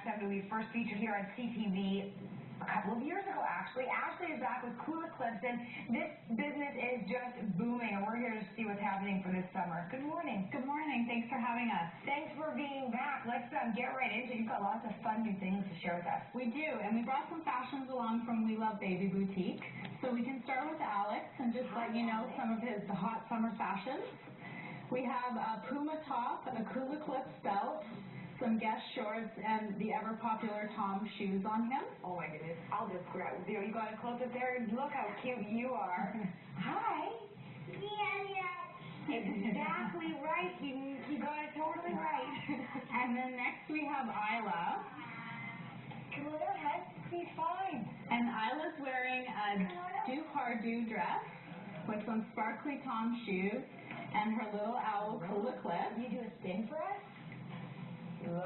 that we first featured here on CTV a couple of years ago, actually. Ashley is back with Cool Eclipse, and this business is just booming, and we're here to see what's happening for this summer. Good morning. Good morning. Thanks for having us. Thanks for being back. Let's get right into it. You've got lots of fun new things to share with us. We do, and we brought some fashions along from We Love Baby Boutique. So we can start with Alex and just let you know some of the hot summer fashions. We have a Puma top, a Cool Eclipse belt, some Guess shorts, and the ever-popular Tom shoes on him. Oh, my goodness. I'll just grab there. You got a close-up there? Look how cute you are. Hi. Exactly right. You got it totally right. And then next we have Isla. Come on ahead. She's fine. And Isla's wearing a Do Pardo dress with some sparkly Tom shoes and her little owl Cool Eclipse. You do a spin for us? Look,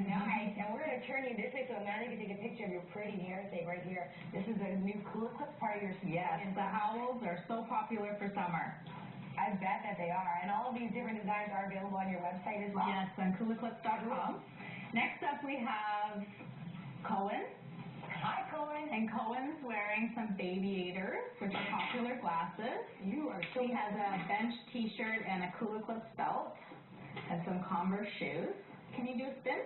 nice. And we're going to turn you this way so Amanda can take a picture of your pretty hairstay right here. This is a new Cool Eclipse part of your skin. Yes, the owls are so popular for summer. I bet that they are. And all of these different designs are available on your website as well? Yes, on cooleclipse.com. Next up we have Cohen. Hi, Cohen. And Cohen's wearing some Babyators, which are popular glasses. You are so He has a bench t-shirt and a Cool Eclipse belt and some Converse shoes. Can you do a spin?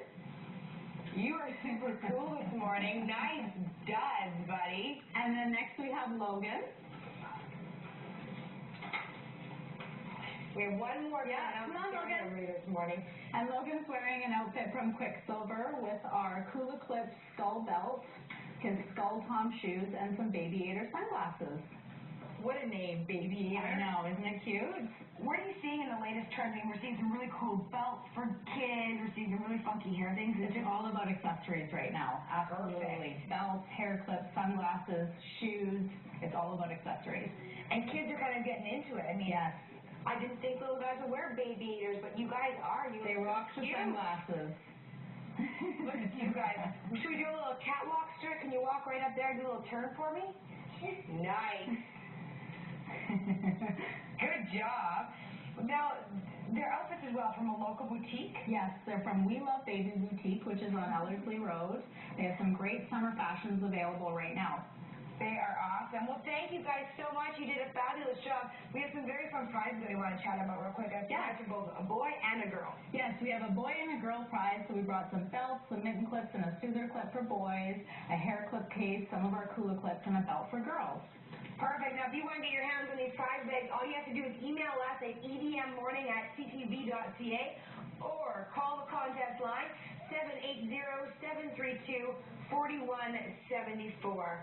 You are super cool this morning. Nice duds, buddy. And then next we have Logan. We have one more. Yeah, come on, Logan. This morning. And Logan's wearing an outfit from Quicksilver with our Cool Eclipse skull belt, his skull Tom shoes, and some Babyator sunglasses. What a name, Babyator. I know, isn't it cute? What are you seeing in the latest trends? I mean, we're seeing some really cool belts for kids. We're seeing some really funky hair things. It's all about accessories right now. Absolutely. Perfect. Belts, hair clips, sunglasses, shoes. It's all about accessories. And kids are kind of getting into it. I mean, yes. I didn't think little guys would wear Babyators, but you guys are. They rock the sunglasses. Look at you guys. Should we do a little catwalk strip? Can you walk right up there and do a little turn for me? Nice. Good job. Now, their outfits as well from a local boutique? Yes, they're from We Love Baby Boutique, which is on Ellerslie Road. They have some great summer fashions available right now. They are awesome. Well, thank you guys so much. You did a fabulous job. We have some very fun prizes that we want to chat about real quick. Yeah. For both a boy and a girl. Yes, we have a boy and a girl prize, so we brought some belts, some mitten clips, and a soother clip for boys, a hair clip case, some of our Cool Eclipse, and a belt for girls. Perfect. Now, if you want to get your hands on these prize bags, all you have to do is email us at edmmorning@ctv.ca or call the contest line 780-732-4174.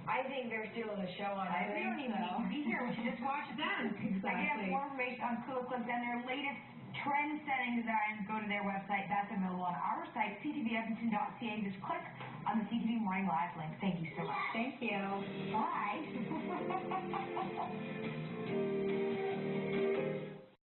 I think they're stealing the show on us. We don't even need to be here. We should just watch them. Exactly. Again, for more information on Cool Eclipse and their latest trend-setting designs, go to their website. That's available on our site, ctvedmonton.ca. Just click on the CTV Morning Live link. Thank you so much. Thank you. Bye.